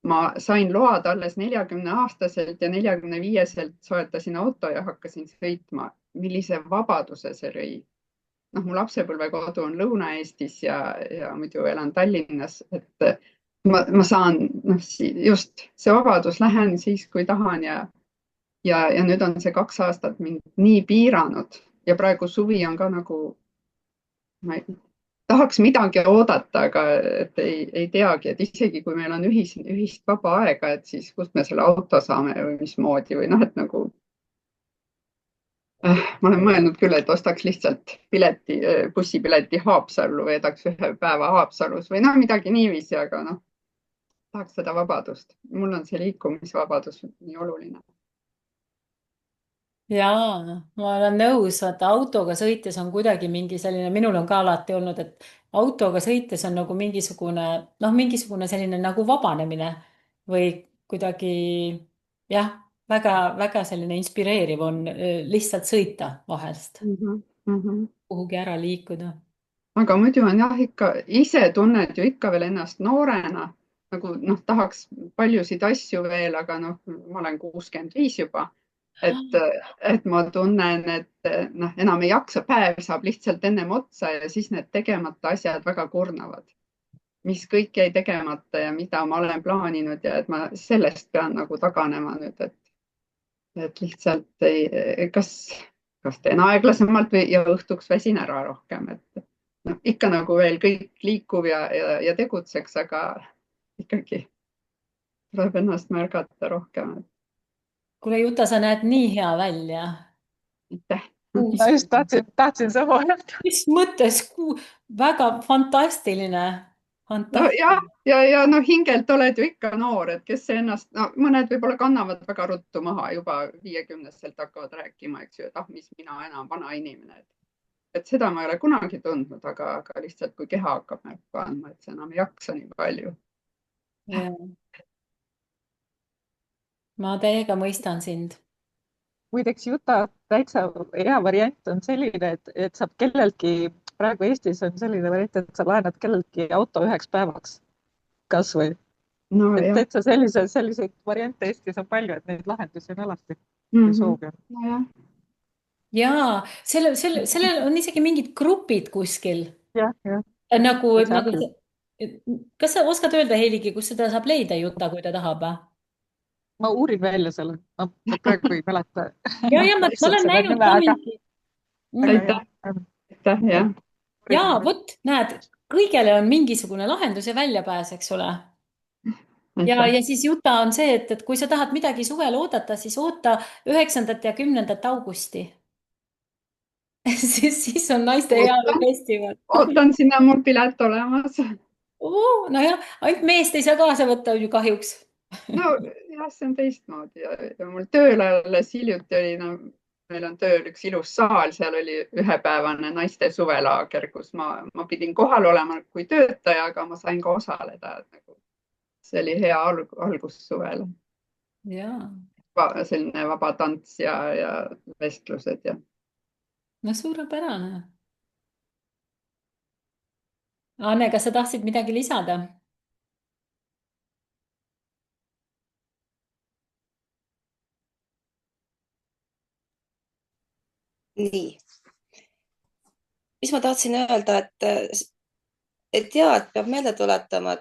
ma sain load alles 40-aastaselt ja 45-selt soetasin auto ja hakkasin sõitma. Millise vabaduse see lõi. Noh, mu lapsepõlvekodu on Lõuna-Eestis ja muidu elan Tallinnas, et ma saan just see vabadus, lähen siis, kui tahan ja nüüd on see 2 aastat mind nii piiranud ja praegu suvi on ka nagu, ma tahaks midagi oodata, aga et ei teagi, et isegi kui meil on ühist vaba aega, et siis kust me selle auto saame või mismoodi või noh, et nagu ma olen mõelnud küll, et ostaks lihtsalt bussipileti Haapsallu, veedaks 1 päeva Haapsalus või noh, midagi niiviisi, aga noh, tahaks seda vabadust. Mul on see liikumisvabadus nii oluline. Jaa, ma olen nõus, vaata autoga sõites on kuidagi mingi selline, minul on ka alati olnud, et autoga sõites on nagu mingisugune selline nagu vabanemine või kuidagi jah, väga selline inspireeriv on lihtsalt sõita vahest, kuhugi ära liikuda. Aga muidu on jah, ikka ise tunned ju ikka veel ennast noorena, nagu noh, tahaks paljusid asju veel, aga noh, ma olen 65 juba. Et ma tunnen, et noh, enam ei jaksa, päev saab lihtsalt ennem otsa ja siis need tegemata asjad väga kurnavad. Mis kõik jäi tegemata ja mida ma olen plaaninud ja et ma sellest pean nagu taganema nüüd, et lihtsalt kas teen aeglasemalt ja õhtuks väsin ära rohkem, et noh, ikka nagu veel kõik liikuv ja tegutseks, aga ikkagi tuleb ennast märgata rohkem. Kuule, Juta, sa näed nii hea välja. Aitäh. Ma just tahtsin sama öelda. Mis mõttes? Väga fantastiline. No ja no hingelt oled ju ikka noor, et kes ennast, no mõned võib-olla kannavad väga ruttu maha, juba 50-selt hakkavad rääkima, eks ju, et mis mina enam vana inimene. Et seda ma ei ole kunagi tundnud, aga lihtsalt kui keha hakkab märku andma, et see enam ei jaksa nii palju. Ma täiega mõistan sind. Muideks Juta täitsa hea variant on selline, et saab kellelgi, praegu Eestis on selline variant, et sa laenad kellelgi auto 1 päevaks kas või. No, täitsa selliseid variante Eestis on palju, et neid lahendusi on alati. No, jaa, sellel on isegi mingid grupid kuskil. Jah. Nagu, kas sa oskad öelda, Heiligi, kus seda saab leida Juta, kui ta tahab? Ma uurin välja selle, ma praegu ei mäleta. Ja, ma olen näinud ka mingi. Aitäh, jah. Jaa, võt, näed, kõigele on mingisugune lahendus ja väljapääs, eks ole. Ja siis Juta on see, et kui sa tahad midagi suvel oodata, siis oota 9. ja 10. augusti. Siis on naiste heaolu festival. Ootan sinna mul pilet olemas. No jah, ainult meest ei saa kaasa võtta ju kahjuks. No jah, see on teistmoodi ja mul tööl alles hiljuti oli, meil on tööl üks ilus saal, seal oli 1-päevane naiste suvelaager, kus ma pidin kohal olema kui töötaja, aga ma sain ka osaleda. See oli hea algus suvele. Selline vaba tants ja vestlused ja. No suurepärane. Anne, kas sa tahtsid midagi lisada? Nii. Mis ma tahtsin öelda, et peab meelde tuletama,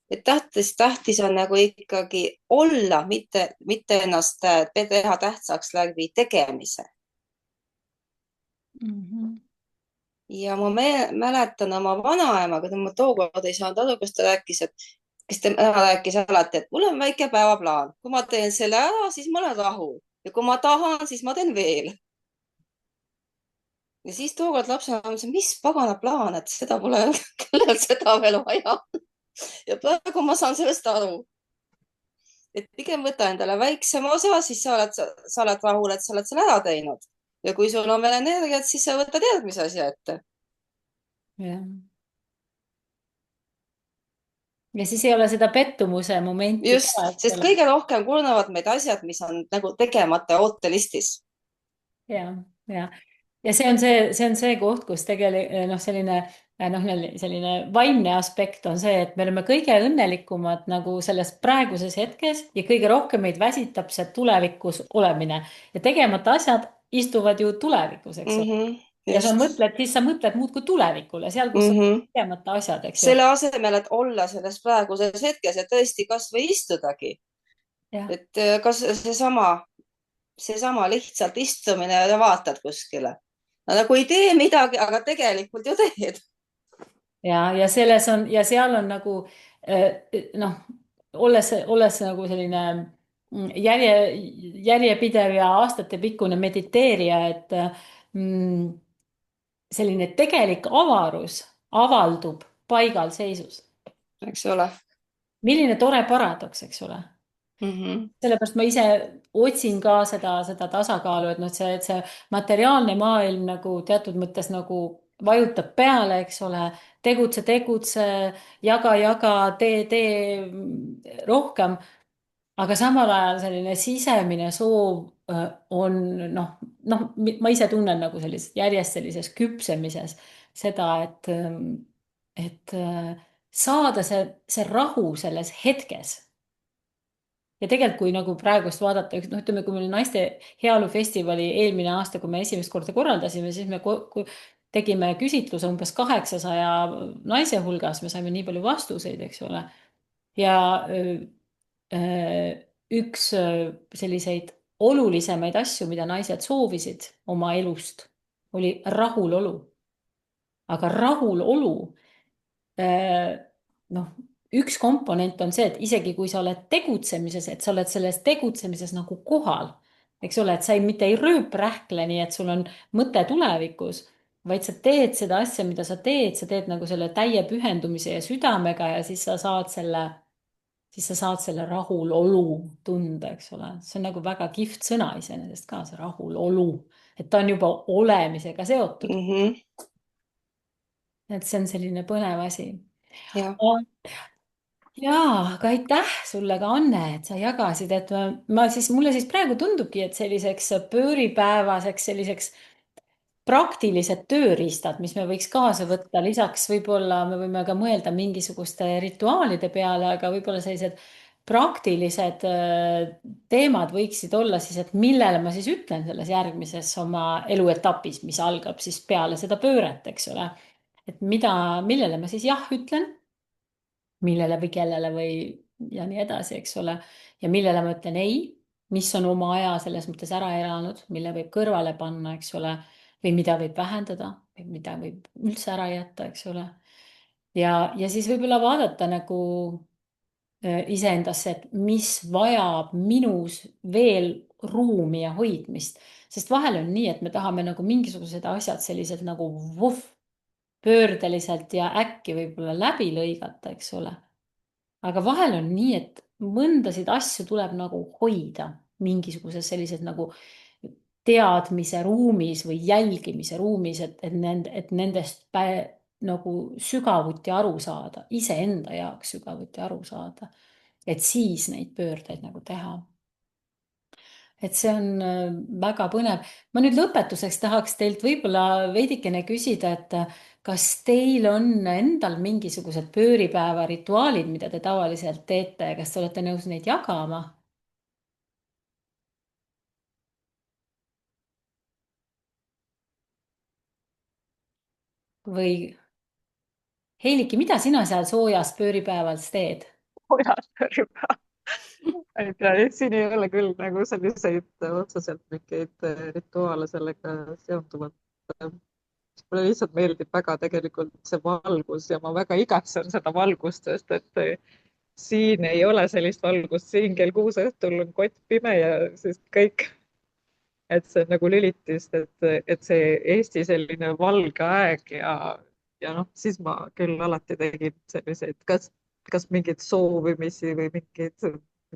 et tähtis on nagu ikkagi olla, mitte ennast teha tähtsaks läbi tegemise. Ja ma mäletan oma vanaema, kui ma tookord ei saanud aru, kus ta rääkis, kes ta rääkis alati, et mul on väike päevaplaan. Kui ma teen selle ära, siis ma olen rahul. Ja kui ma tahan, siis ma teen veel. Ja siis tookord lapsena mõtlesin, mis pagana plaan, et seda pole kellel seda veel vaja. Ja praegu ma saan sellest aru. Et pigem võta endale väiksem osa, siis sa oled rahul, et sa oled selle ära teinud. Ja kui sul on veel energiat, siis sa võtad järgmise asja ette. Ja siis ei ole seda pettumuse momenti. Just, sest kõige rohkem kurnavad meid asjad, mis on nagu tegemata ootelistis. Ja see on see koht, kus tegelikult selline noh, selline vaimne aspekt on see, et me oleme kõige õnnelikumad nagu selles praeguses hetkes ja kõige rohkem meid väsitab see tulevikus olemine ja tegemata asjad istuvad ju tulevikus, eks ole. Ja Just. siis sa mõtled muudkui tulevikule, seal, kus on Mhm. tegemata asjad, eks ju. Selle asemel, et olla selles praeguses hetkes ja tõesti kasvõi istudagi, jah, et kas seesama lihtsalt istumine ja vaatad kuskile. No, nagu ei tee midagi, aga tegelikult ju teed. ja seal on nagu noh, olles nagu selline järjepidev ja aastatepikkune mediteerija, et mm, selline tegelik avarus avaldub paigalseisus. Eks ole. Milline tore paradoks, eks ole. Mhm. Sellepärast ma ise otsin ka seda tasakaalu, et noh, see materiaalne maailm nagu teatud mõttes nagu vajutab peale, eks ole, tegutse, jaga, tee rohkem, aga samal ajal selline sisemine soov on ma ise tunnen nagu järjest sellises küpsemises seda, et saada see rahu selles hetkes ja tegelikult, kui nagu praegust vaadata, noh, ütleme, kui meil naiste heaolufestivali eelmine aasta, kui me esimest korda korraldasime, siis me tegime küsitluse umbes 800 naise hulgas, me saime nii palju vastuseid, eks ole. Ja üks selliseid olulisemaid asju, mida naised soovisid oma elust, oli rahulolu. Aga rahulolu noh, üks komponent on see, et isegi kui sa oled tegutsemises, et sa oled selles tegutsemises nagu kohal, eks ole, et sa mitte ei rööprähkle nii, et sul on mõte tulevikus, vaid sa teed seda asja, mida sa teed nagu selle täie pühendumise ja südamega ja siis sa saad selle rahulolu tunda, eks ole. See on nagu väga kihvt sõna iseenesest ka, see rahulolu, et ta on juba olemisega seotud. Mhm. Et see on selline põnev asi. Jah. Jaa, aga aitäh sulle ka, Anne, et sa jagasid, et mulle siis praegu tundubki, et selliseks pööripäevaseks selliseks praktilised tööriistad, mis me võiks kaasa võtta, lisaks võib-olla me võime ka mõelda mingisuguste rituaalide peale, aga võib-olla sellised praktilised teemad võiksid olla siis, et millele ma siis ütlen selles järgmises oma eluetapis, mis algab siis peale seda pööret, eks ole. Et millele ma siis jah ütlen, millele või kellele või ja nii edasi, eks ole. Ja millele ma ütlen ei, mis on oma aja selles mõttes ära elanud, mille võib kõrvale panna, eks ole, või mida võib vähendada või mida võib üldse ära jätta, eks ole. Ja siis võib-olla vaadata nagu iseendasse, et mis vajab minus veel ruumi ja hoidmist, sest vahel on nii, et me tahame nagu mingisugused asjad sellised nagu vuhh, pöördeliselt ja äkki võib-olla läbi lõigata, eks ole. Aga vahel on nii, et mõndasid asju tuleb nagu hoida mingisuguses sellises nagu teadmise ruumis või jälgimise ruumis, et nendest nagu sügavuti aru saada, iseenda jaoks sügavuti aru saada. Et siis neid pöördeid nagu teha. Et see on väga põnev. Ma nüüd lõpetuseks tahaks teilt võib-olla veidikene küsida, et kas teil on endal mingisugused pööripäeva rituaalid, mida te tavaliselt teete, kas te olete nõus neid jagama? Või Heiliki, mida sina seal soojas pööripäeval teed? pojad. ei tea, siin ei ole küll nagu selliseid otseselt mingeid rituaale sellega seonduvalt. mulle lihtsalt meeldib väga tegelikult see valgus ja ma väga igatsen seda valgust, sest et siin ei ole sellist valgust, siin kell 6 õhtul on kott pime ja siis kõik, et see on nagu lülitis, et see Eesti selline valge aeg ja noh, siis ma küll alati tegin selliseid, kas mingeid soovimisi või mingeid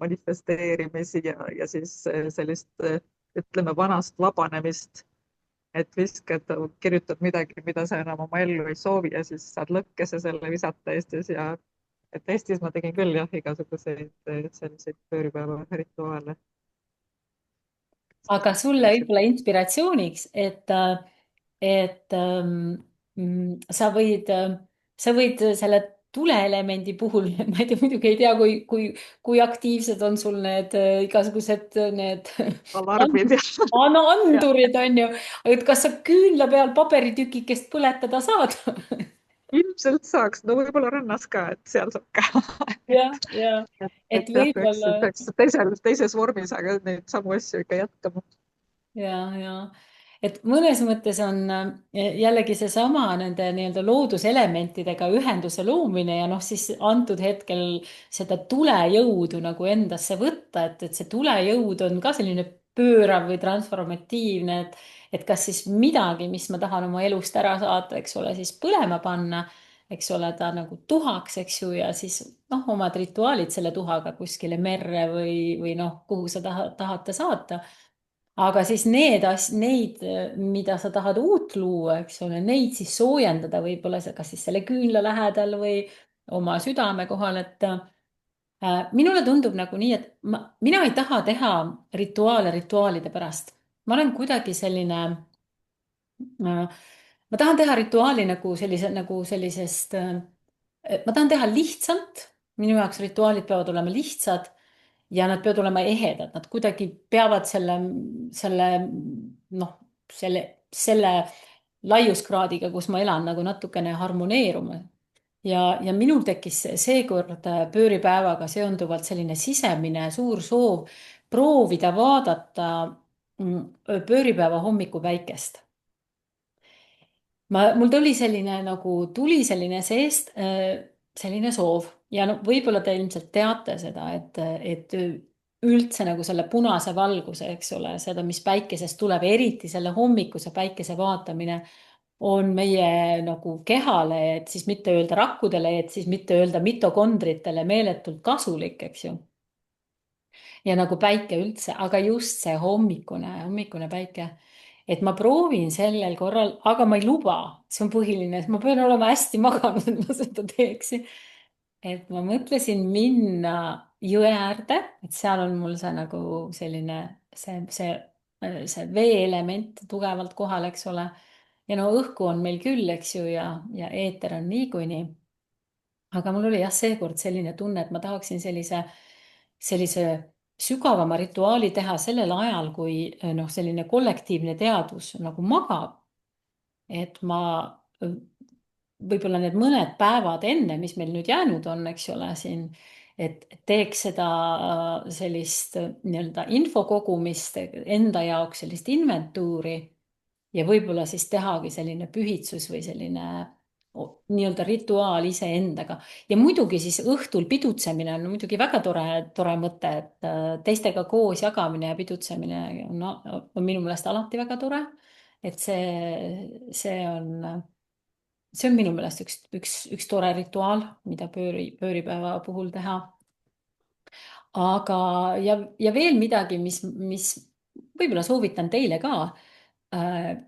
manifesteerimisi ja siis sellist ütleme vanast vabanemist, et viskad, kirjutad midagi, mida sa enam oma ellu ei soovi ja siis saad lõkkesse selle visata Eestis ja et Eestis ma tegin küll jah, igasuguseid selliseid pööripäeva rituaale. Aga sulle võib-olla inspiratsiooniks, et sa võid selle tuleelemendi puhul, ma ei tea, muidugi ei tea, kui aktiivsed on sul need igasugused need alarmid ja andurid on ju, et kas sa küünla peal paberitükikest põletada saad? ilmselt saaks, no võib-olla rannas ka, et seal saab ka. ja, et Jah, võib-olla peaks teises vormis, aga neid samu asju ikka jätkama. ja, et mõnes mõttes on jällegi seesama nende nii-öelda looduselementidega ühenduse loomine ja noh, siis antud hetkel seda tulejõudu nagu endasse võtta, et see tulejõud on ka selline pöörav või transformatiivne, et kas siis midagi, mis ma tahan oma elust ära saada, eks ole, siis põlema panna, eks ole, ta nagu tuhaks, eks ju, ja siis noh, omad rituaalid selle tuhaga kuskile merre või noh, kuhu sa tahate saata, aga siis neid, mida sa tahad uut luua, eks ole, neid siis soojendada võib-olla kas siis selle küünla lähedal või oma südame kohal, et minule tundub nagu nii, et mina ei taha teha rituaale rituaalide pärast. Ma olen kuidagi selline ma tahan teha rituaali nagu sellisest, ma tahan teha lihtsalt, minu jaoks rituaalid peavad olema lihtsad ja nad peavad olema ehedad, nad kuidagi peavad noh, selle laiuskraadiga, kus ma elan, nagu natukene harmoneeruma. Ja minul tekkis seekord pööripäevaga seonduvalt selline sisemine suur soov proovida vaadata pööripäeva hommikupäikest. Mul tuli selline seest selline soov ja no võib-olla te ilmselt teate seda, et üldse nagu selle punase valguse, eks ole, seda, mis päikesest tuleb, eriti selle hommikuse päikese vaatamine on meie nagu kehale, et siis mitte öelda rakkudele, et siis mitte öelda mitokondritele meeletult kasulik, eks ju. Ja nagu päike üldse, aga just see hommikune päike, et ma proovin sellel korral, aga ma ei luba, see on põhiline, et ma pean olema hästi maganud, et ma seda teeksin. Et ma mõtlesin minna jõe äärde, et seal on mul see nagu selline, see veeelement tugevalt kohal, eks ole. Ja no õhku on meil küll, eks ju, ja eeter on niikuinii. Aga mul oli jah, seekord selline tunne, et ma tahaksin sellise sügavama rituaali teha sellel ajal, kui noh, selline kollektiivne teadvus nagu magab. Et ma võib-olla need mõned päevad enne, mis meil nüüd jäänud on, eks ole, siin, et teeks seda sellist nii-öelda info kogumist enda jaoks, sellist inventuuri ja võib-olla siis tehagi selline pühitsus või selline nii-öelda rituaal iseendaga. Ja muidugi siis õhtul pidutsemine on muidugi väga tore mõte, et teistega koos jagamine ja pidutsemine on minu meelest alati väga tore. Et see on minu meelest üks tore rituaal, mida pööripäeva puhul teha. Aga ja veel midagi, mis võib-olla soovitan teile ka,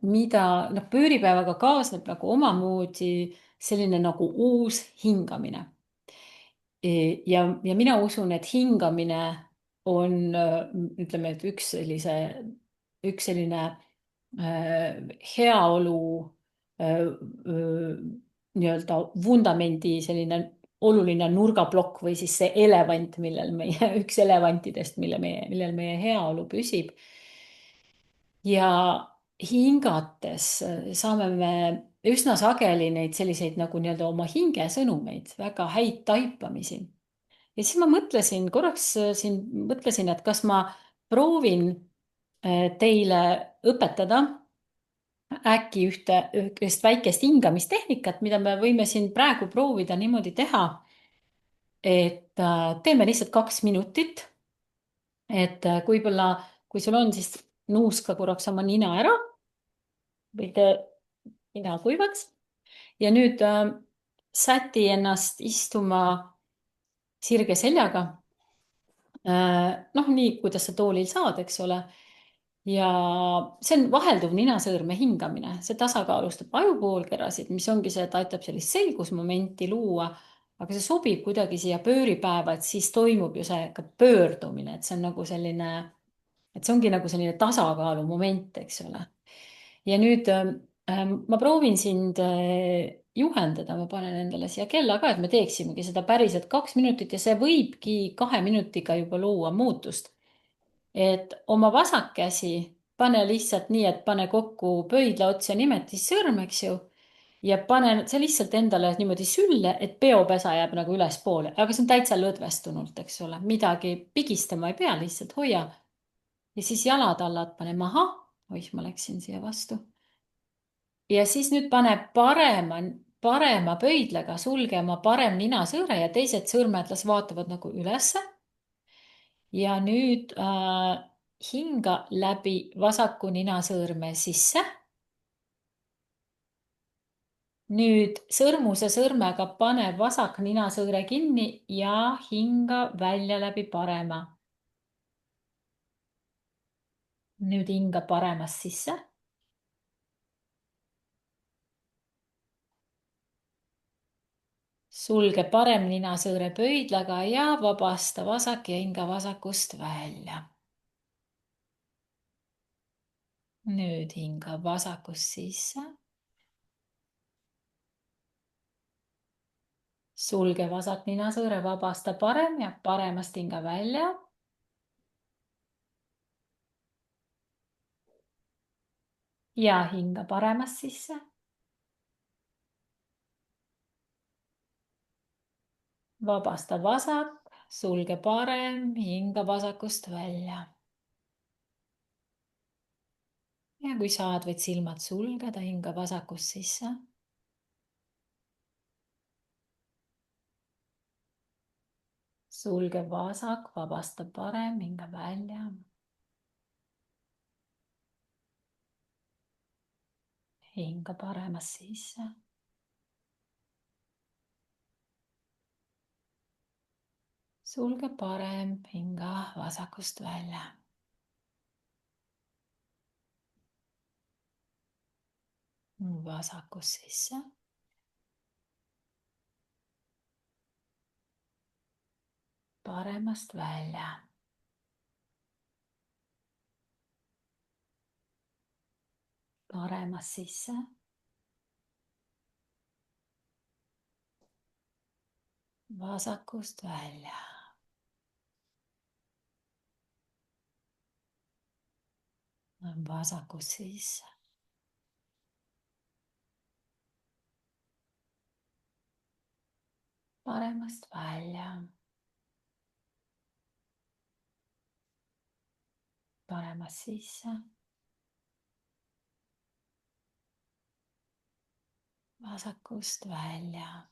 mida noh, pööripäevaga kaasneb nagu omamoodi selline nagu uus hingamine. Ja mina usun, et hingamine on, ütleme, et üks selline heaolu nii-öelda vundamendi selline oluline nurgaplokk või siis see elevant, üks elevantidest, millel meie heaolu püsib. Ja hingates saame me üsna sageli neid selliseid nagu nii-öelda oma hinge sõnumeid, väga häid taipamisi. Ja siis ma mõtlesin, et kas ma proovin teile õpetada äkki ühest väikest hingamistehnikat, mida me võime siin praegu proovida niimoodi teha, et teeme lihtsalt 2 minutit. Et kui sul on, siis nuuska korraks oma nina ära, võite nina kuivaks ja nüüd säti ennast istuma sirge seljaga. Noh, nii kuidas sa toolil saad, eks ole. Ja see on vahelduv ninasõõrme hingamine, see tasakaalustab ajupoolkerasid, mis ongi see, et aitab sellist selgusmomenti luua, aga see sobib kuidagi siia pööripäeva, et siis toimub ju see ka pöördumine, et see on nagu et see ongi nagu selline tasakaalumoment, eks ole. Ja nüüd Ma proovin sind juhendada, ma panen endale siia kella ka, et me teeksimegi seda päriselt 2 minutit ja see võibki 2 minutiga juba luua muutust. Et oma vasak käsi pane lihtsalt nii, et pane kokku pöidla ots ja nimetissõrm, eks ju. Ja pane see lihtsalt endale niimoodi sülle, et peopesa jääb nagu ülespoole, aga see on täitsa lõdvestunult, eks ole, midagi pigistama ei pea, lihtsalt hoia. Ja siis jalatallad pane maha. Oih, ma läksin siia vastu. Ja siis nüüd pane parema pöidlaga sulge oma parem ninasõõre ja teised sõrmed las vaatavad nagu ülesse. Ja nüüd hinga läbi vasaku ninasõõrme sisse. Nüüd sõrmuse sõrmega pane vasak ninasõõre kinni ja hinga välja läbi parema. Nüüd hinga paremast sisse. Sulge parem ninasõõre pöidlaga ja vabasta vasak ja hinga vasakust välja. Nüüd hinga vasakust sisse. Sulge vasak ninasõõre, vabasta parem ja paremast hinga välja. Ja hinga paremast sisse. Vabasta vasak, sulge parem, hinga vasakust välja. Ja kui saad, võid silmad sulgeda, hinga vasakust sisse. Sulge vasak, vabasta parem, hinga välja. Hinga paremast sisse. Sulge parem, hinga vasakust välja. Vasakust sisse. Paremast välja. Paremast sisse. Vasakust välja. Vasakust sisse. Paremast välja. Paremast sisse. Vasakust välja.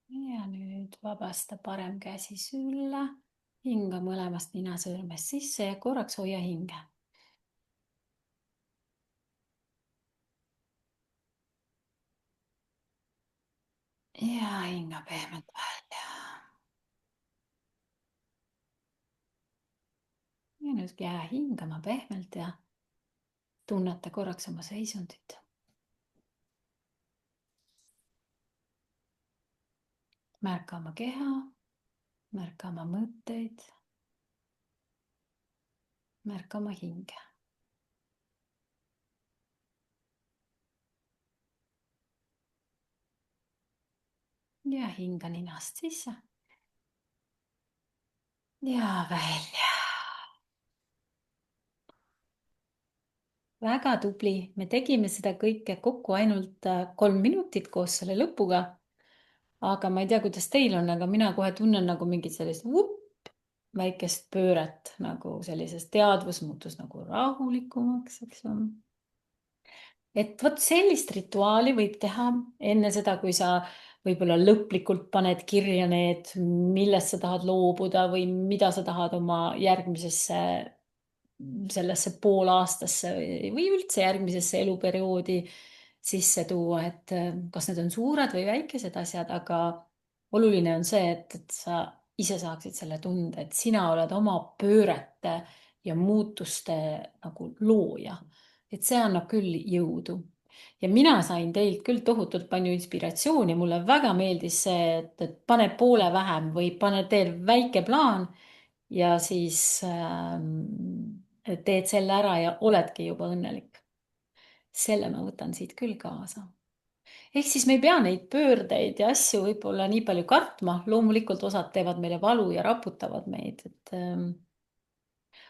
Ja nüüd vabasta parem käsi sülle. Hinga mõlemast ninasõõrmest sisse ja korraks hoia hinge. Ja hinga pehmelt välja. Ja nüüd jää hingama pehmelt ja tunneta korraks oma seisundit. Märka oma keha, märka oma mõtteid, märka oma hinge. Ja hinga ninast sisse. Ja välja. Väga tubli. Me tegime seda kõike kokku ainult 3 minutit koos selle lõpuga. Aga ma ei tea, kuidas teil on, aga mina kohe tunnen nagu mingit sellist väikest pööret, nagu sellisest teadvus muutus nagu rahulikumaks, eks ju. Et vot sellist rituaali võib teha enne seda, kui sa võib-olla lõplikult paned kirja need, millest sa tahad loobuda või mida sa tahad oma järgmisesse sellesse poolaastasse või üldse järgmisesse eluperioodi sisse tuua, et kas need on suured või väikesed asjad, aga oluline on see, et sa ise saaksid selle tunde, et sina oled oma pöörete ja muutuste nagu looja. Et see annab küll jõudu. Ja mina sain teilt küll tohutult palju inspiratsiooni. Mulle väga meeldis see, et pane poole vähem või pane teel väike plaan ja siis teed selle ära ja oledki juba õnnelik. selle ma võtan siit küll kaasa. ehk siis me ei pea neid pöördeid ja asju võib-olla nii palju kartma, loomulikult osad teevad meile valu ja raputavad meid,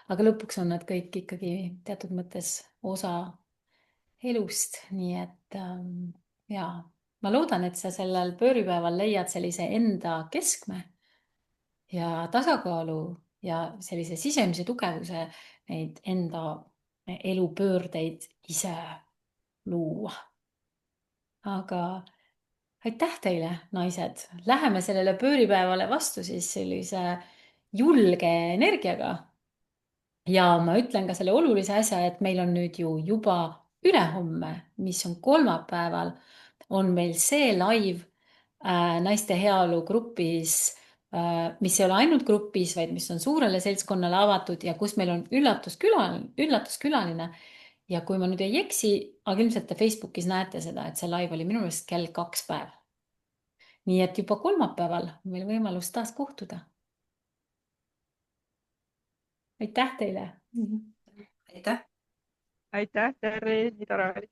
aga lõpuks on nad kõik ikkagi teatud mõttes osa elust, nii et ja ma loodan, et sa sellel pööripäeval leiad sellise enda keskme ja tasakaalu ja sellise sisemise tugevuse neid enda elupöördeid ise luua. aga aitäh teile, naised. Läheme sellele pööripäevale vastu siis sellise julge energiaga. Ja ma ütlen ka selle olulise asja, et meil on nüüd ju juba ülehomme, mis on kolmapäeval, on meil see live naiste heaolu grupis, mis ei ole ainult grupis, vaid mis on suurele seltskonnale avatud ja kus meil on üllatuskülaline. Ja kui ma nüüd ei eksi, aga ilmselt te Facebookis näete seda, et see live oli minu meelest kell 2 päev. Nii et juba kolmapäeval on meil võimalus taas kohtuda. Aitäh teile! aitäh! aitäh, Terri, nii tore oli.